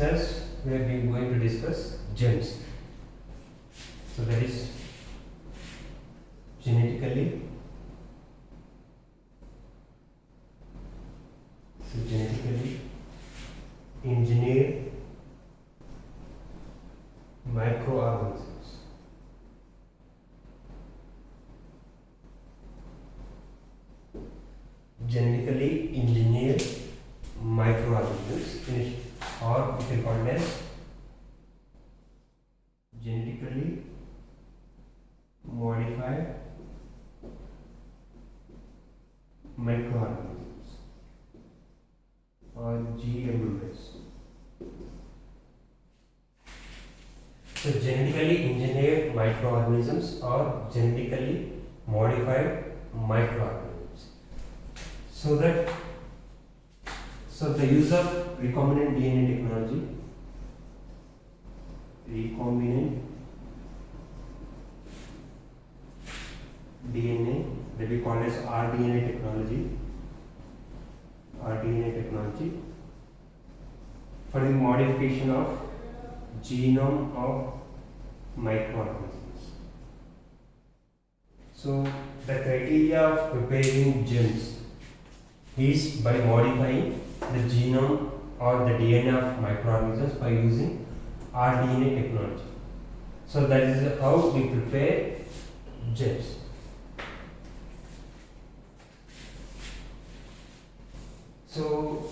listeners, we are going to discuss germs. So that is genetically engineered microorganisms. Genetically engineered microorganisms, or we can call it as genetically modified microorganisms, or GMOs. So genetically engineered microorganisms or genetically modified microorganisms. So the use of recombinant DNA technology, recombinant DNA, that we call as rDNA technology, for the modification of genome of microorganisms. So the criteria of preparing gems is by modifying the genome or the DNA of microorganisms by using rDNA technology. So that is how we prepare gems. So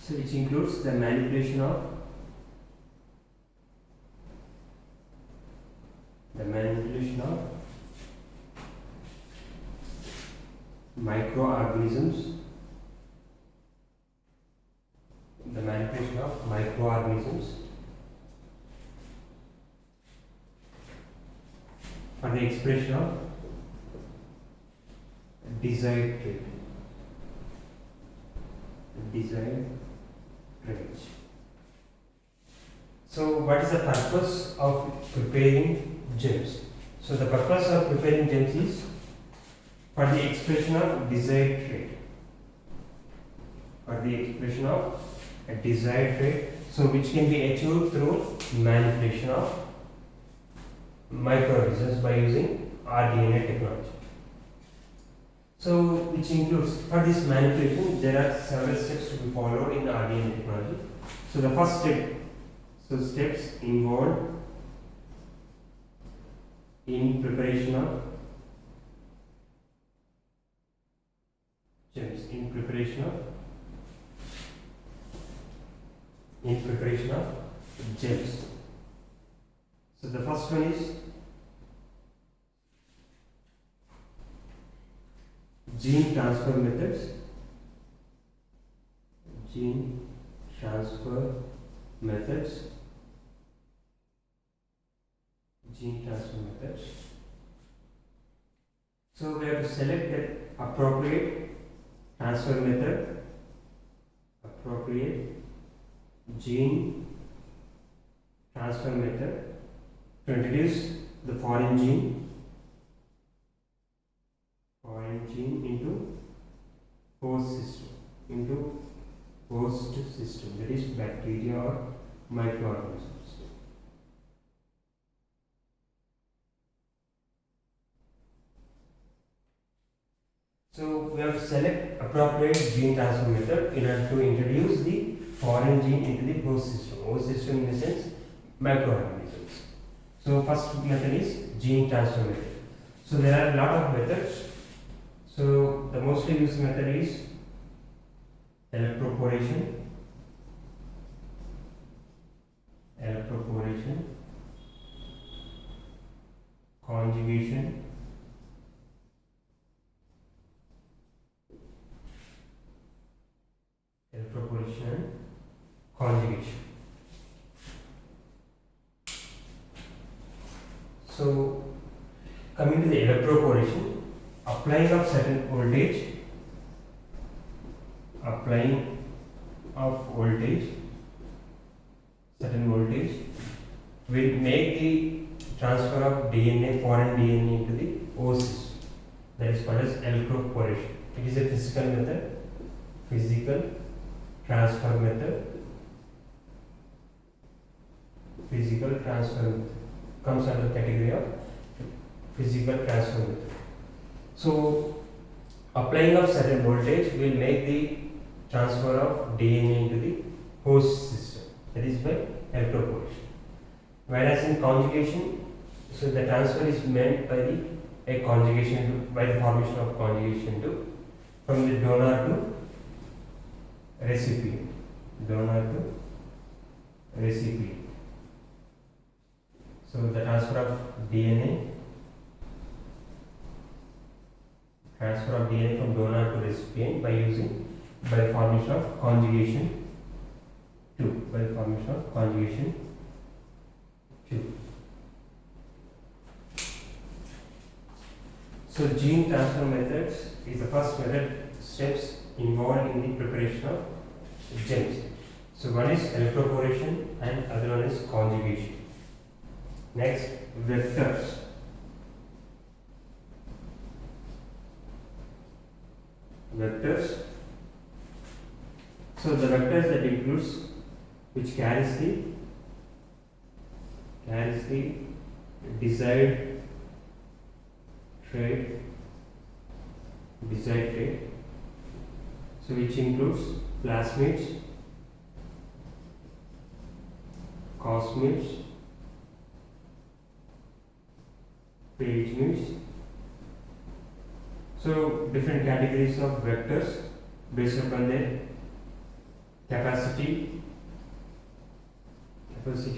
which includes the manipulation of microorganisms, for the expression of desired trait. So what is the purpose of preparing gems? So the purpose of preparing gems is for the expression of desired trait. So which can be achieved through manipulation of microorganisms by using rDNA technology. So which includes, for this manipulation there are several steps to be followed in rDNA technology. So the first step, steps involved in preparation of gems, So the first one is gene transfer methods. So we have to select the appropriate transfer method, gene transfer method to introduce the foreign gene into host system, that is bacteria or microorganisms. So we have to select appropriate gene transfer method in order to introduce the foreign gene into the host system. Host system in the sense microorganisms. So first method is gene transfer method. So there are a lot of methods. So the mostly used method is electroporation, conjugation, So coming to the electroporation, applying of certain voltage, certain voltage will make the transfer of DNA, foreign DNA into the host system. That is called as electroporation. It is a physical method, physical transfer method, physical transfer method comes under the category of physical transfer method. So, applying of certain voltage will make the transfer of DNA into the host system. That is by electroporation. Whereas in conjugation, so the transfer is meant by the a conjugation to, by the formation of conjugation to from the donor to recipient, donor to recipient. So the transfer of DNA, from donor to recipient by the formation of conjugation 2, by the formation of conjugation 2. So gene transfer methods is the first method steps involved in the preparation of gems. So one is electroporation and other one is conjugation. Next, vectors. Vectors. So the vectors that includes which carries the desired trait, so which includes plasmids, cosmids, pagemids. So different categories of vectors based upon their capacity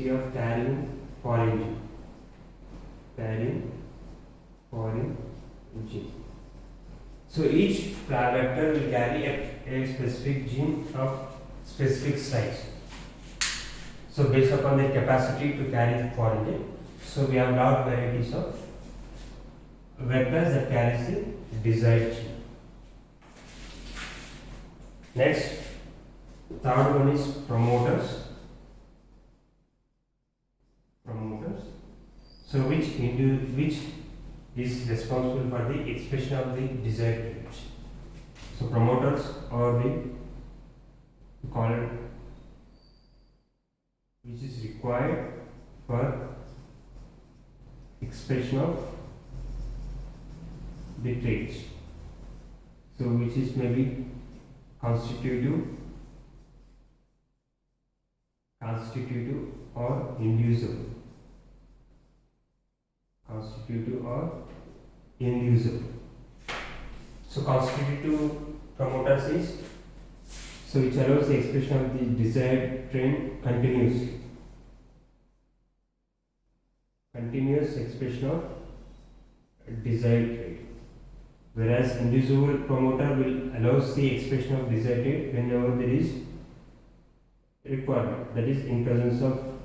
of carrying foreign gene. So each vector will carry a specific gene of specific size. So based upon their capacity to carry the foreign gene, so we have lot varieties of vectors that carries the desired gene. Next, third one is promoters. So which is responsible for the expression of the desired traits. So promoters are the called which is required for expression of the traits. So which is maybe constitutive or inducible. So constitutive promoters is so which allows the expression of the desired trait continuously. Continuous expression of desired trait. Whereas inducible promoter will allows the expression of desired trait whenever there is requirement, that is in presence of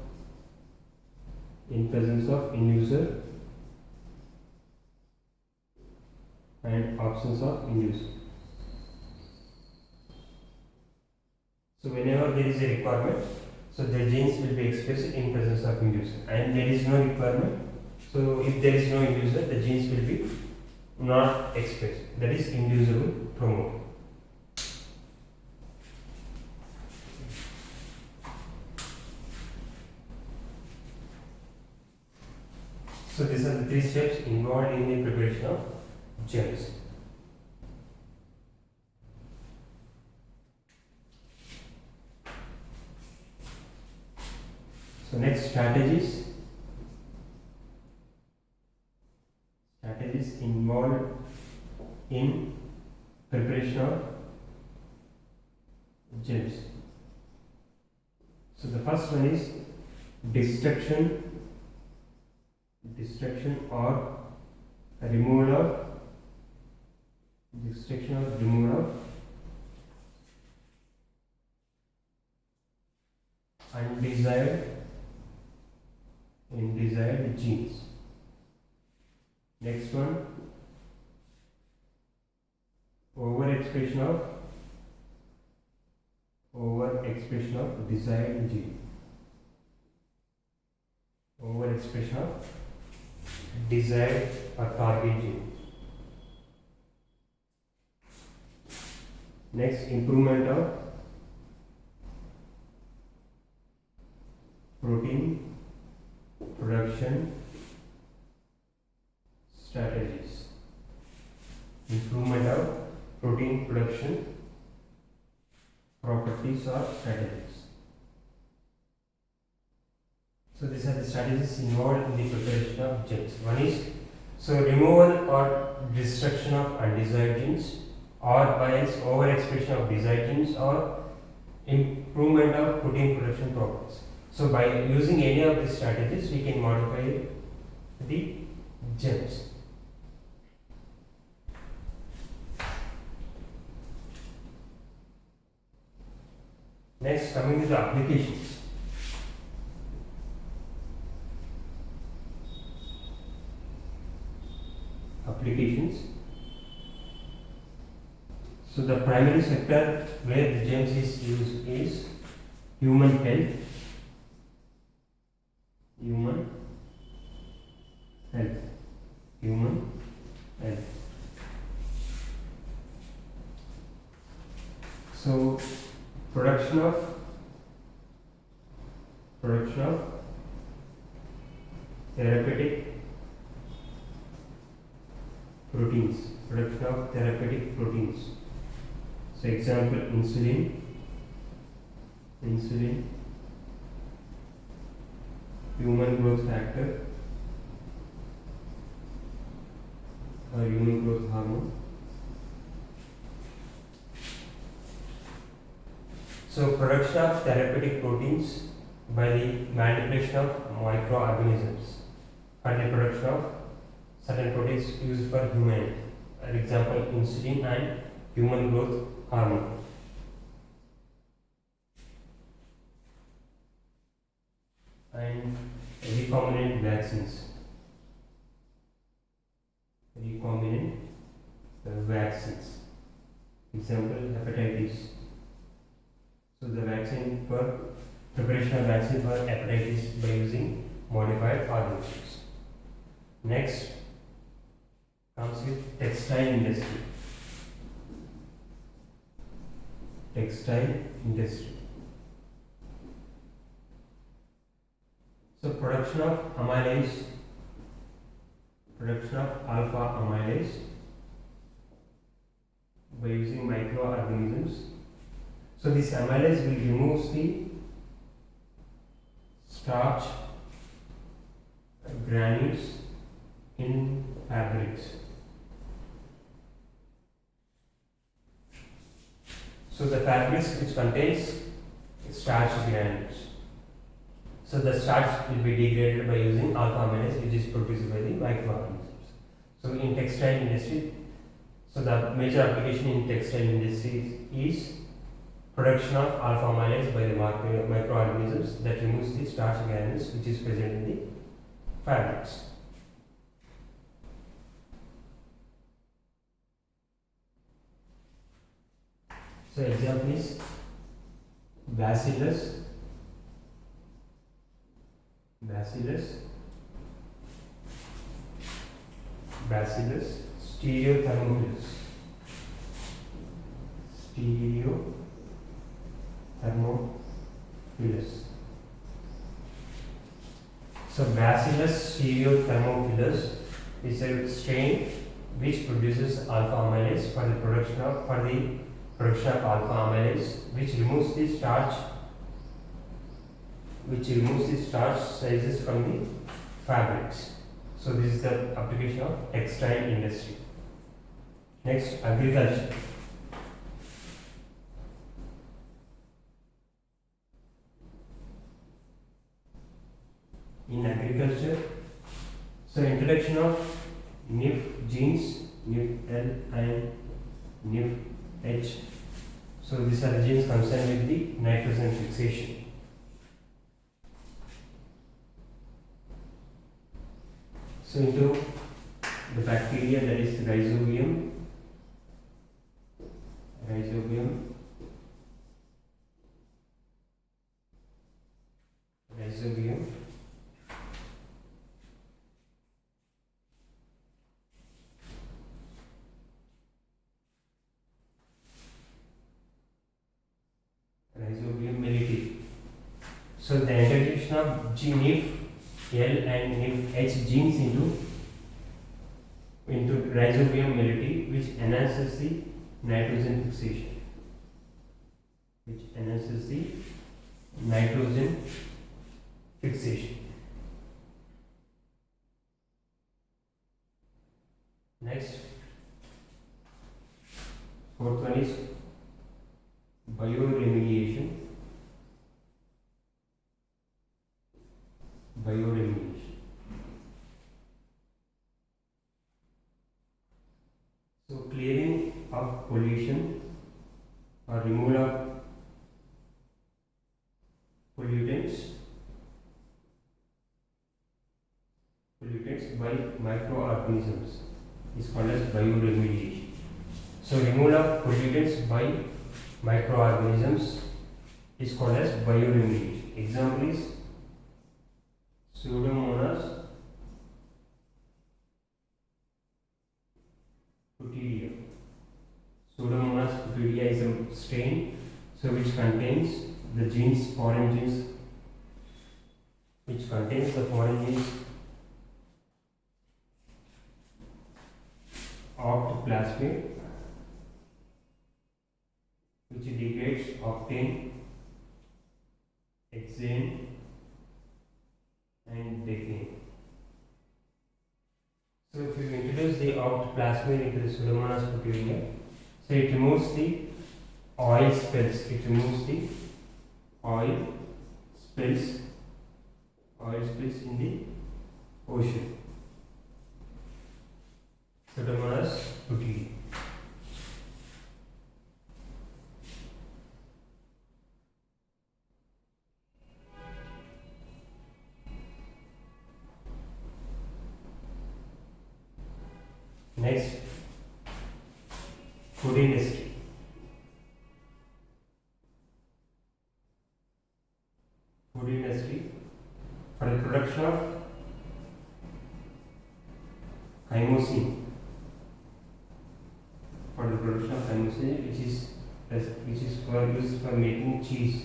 inducer and absence of inducer. So whenever there is a requirement, so the genes will be expressed in presence of inducer, and there is no requirement. So if there is no inducer, the genes will be not expressed. That is inducible promoter. So these are the three steps involved in the preparation of gems. So next, strategies involved in preparation of gems. So the first one is destruction or removal of undesired genes. Next one, overexpression of desired gene. Overexpression of desired or target gene. Next, improvement of protein production strategies. Improvement of protein production properties or strategies. So these are the strategies involved in the preparation of genes. One is removal or destruction of undesired genes, or by else overexpression of desired genes, or improvement of protein production properties. So by using any of these strategies, we can modify the genes. Next, coming to the applications. So the primary sector where the gems is used is human health. Human health. So production of therapeutic proteins. So example, insulin, human growth factor or human growth hormone. So production of therapeutic proteins by the manipulation of microorganisms for the production of certain proteins used for human. For example, insulin and human growth hormone. And recombinant vaccines. Example, hepatitis. So the vaccine for preparation of vaccine for hepatitis by using modified organisms. Next comes with textile industry. So production of alpha amylase by using microorganisms. So this amylase will remove the starch granules in fabrics. So the fabrics which contains starch granules. So the starch will be degraded by using alpha amylase, which is produced by the microorganisms. So in textile industry, so the major application in textile industry is production of alpha amylase by the microorganisms that removes the starch granules which is present in the fabrics. So example is Bacillus stereothermophilus. So Bacillus stereothermophilus is a strain which produces alpha amylase for the production of alpha amylase, which removes the starch sizes from the fabrics. So this is the application of textile industry. Next, agriculture. In agriculture, so introduction of NIF genes, NIF-L and NIF-H. So these are the genes concerned with the nitrogen fixation. So into the bacteria, that is Rhizobium, NIF L and NIF H genes into rhizobium moiety, which enhances the nitrogen fixation. Next, fourth one is bioremediation. So clearing of pollution or removal of pollutants by microorganisms is called as bioremediation. So removal of pollutants by microorganisms is called as bioremediation. Example is Pseudomonas putidea. Pseudomonas putidea is a strain, so which contains the genes, foreign genes, opt plasmid, which degrades octane, hexane, and decane. So if you introduce the opt plasmid into the Pseudomonas putidea, so it removes the oil spills. Oil spills in the ocean. Pseudomonas putidea. Next, food industry. For the production of chymosin. Which is used for making cheese.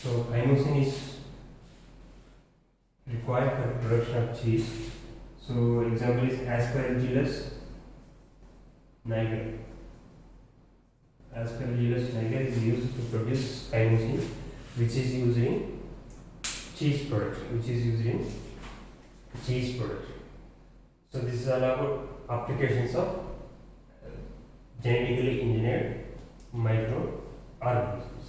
So chymosin is required for production of cheese. So example is Aspergillus niger. Aspergillus niger is used to produce chymosin, which is used in cheese production. So this is all about applications of genetically engineered microorganisms.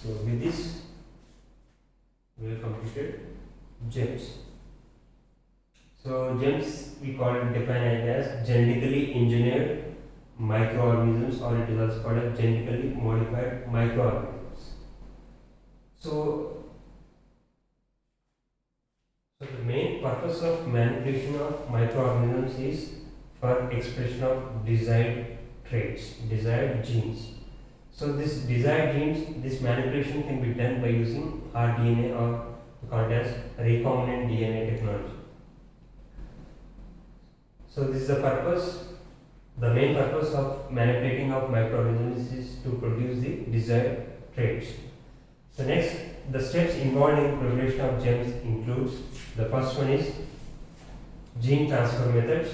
So with this, we have completed GEMS. So GEMS we define it as genetically engineered microorganisms, or it is also called as genetically modified microorganisms. So the main purpose of manipulation of microorganisms is for expression of desired traits, desired genes. So this desired genes, this manipulation can be done by using rDNA, or called as recombinant DNA technology. So this is the main purpose of manipulating of microorganisms is to produce the desired traits. So next, the steps involved in preparation of GEMS includes, the first one is gene transfer methods.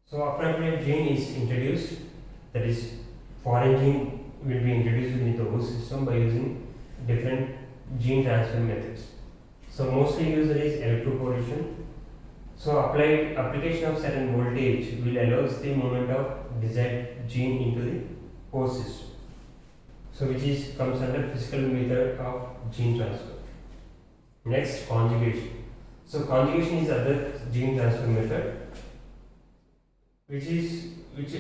So appropriate gene is introduced, that is foreign gene will be introduced into the host system by using different gene transfer methods. So mostly used is electroporation. So application of certain voltage will allows the movement of desired gene into the host system. So which comes under physical method of gene transfer. Next, conjugation. So conjugation is other gene transfer method, which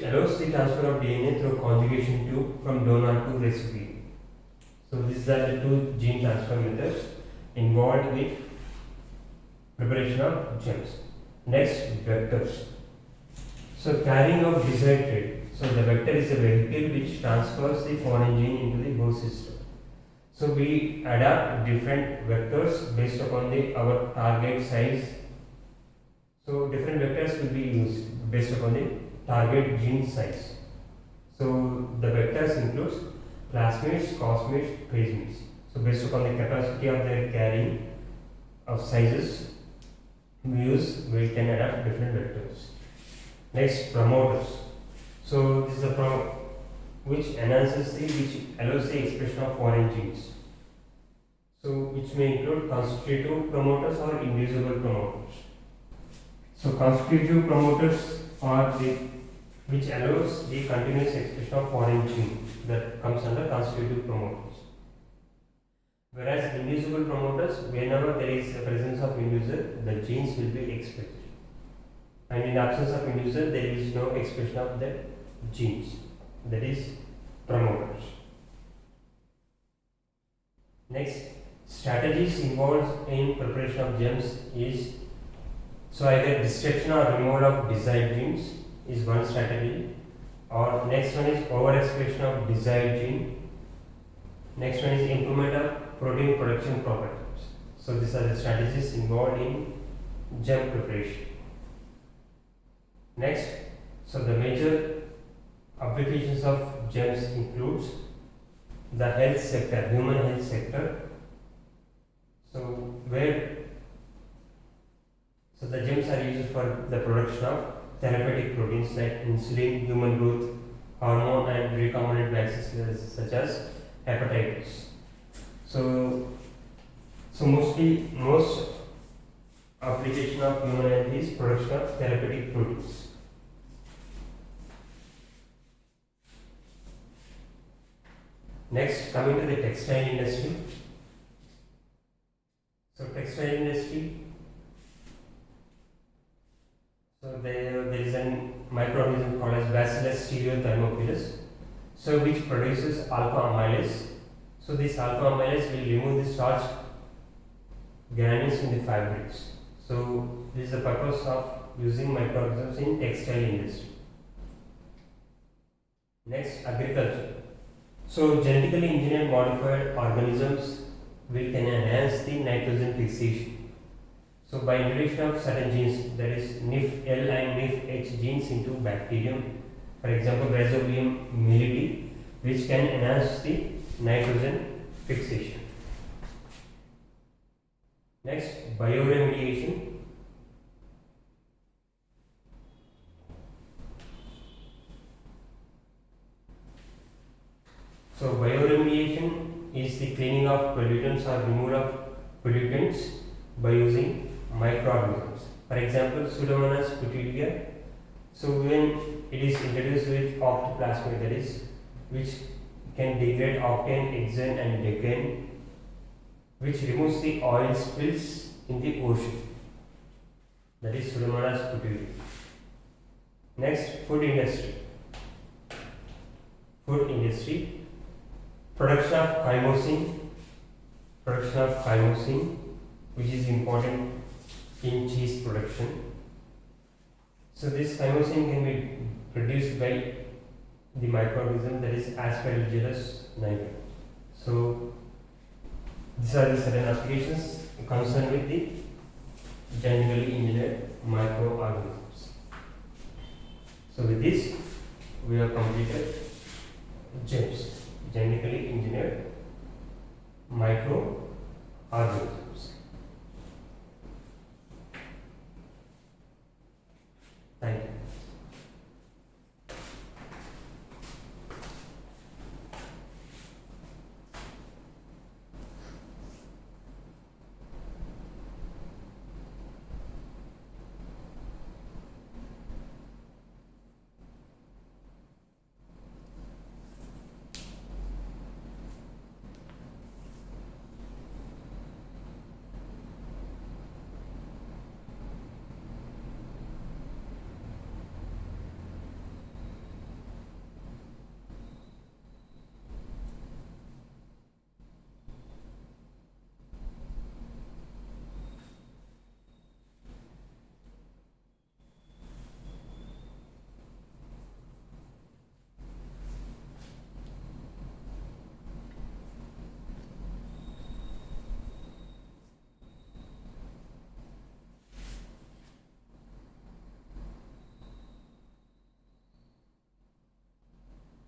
allows the transfer of DNA through conjugation from donor to recipient. So these are the two gene transfer methods involved with preparation of GEMS. Next, vectors. So carrying of desired trait. So the vector is a vehicle which transfers the foreign gene into the host system. So we adapt different vectors based upon our target size. So different vectors will be used based upon the target gene size. So the vectors includes plasmids, cosmids, plasmids. So based upon the capacity of their carrying of sizes, we can adapt different vectors. Next, promoters. So this is a which allows the expression of foreign genes. So which may include constitutive promoters or inducible promoters. So constitutive promoters are the which allows the continuous expression of foreign gene, that comes under constitutive promoters. Whereas inducible promoters, whenever there is a presence of inducer, the genes will be expressed. And in absence of inducer, there is no expression of the genes, that is promoters. Next, strategies involved in preparation of gems is, so either destruction or removal of desired genes is one strategy, or next one is overexpression of desired gene. Next one is improvement of protein production properties. So these are the strategies involved in gem preparation. Next, so the major applications of gems includes the health sector, human health sector. So the gems are used for the production of therapeutic proteins like insulin, human growth hormone, and recombinant vaccines such as hepatitis. So most application of human health is production of therapeutic proteins. Next, coming to the textile industry. So textile industry. So there is a microorganism called as Bacillus stereothermophilus, so which produces alpha amylase. So this alpha amylase will remove the starch granules in the fabrics. So this is the purpose of using microorganisms in textile industry. Next, agriculture. So genetically engineered modified organisms can enhance the nitrogen fixation. So by introduction of certain genes, that is NIF-L and NIF-H genes into bacterium, for example Rhizobium milleti, which can enhance the nitrogen fixation. Next, bioremediation. So bioremediation is the cleaning of pollutants or removal of pollutants by using microorganisms. For example, Pseudomonas putidea. So when it is introduced with octoplasmid, that is which can degrade octane, hexane and decane, which removes the oil spills in the ocean. That is Pseudomonas putidea. Next, food industry. Food industry. Production of chymosin, which is important in cheese production. So this chymosin can be produced by the microorganism, that is Aspergillus niger. So these are the certain applications concerned with the genetically engineered microorganisms. So with this, we have completed GEMS, genetically engineered microorganisms.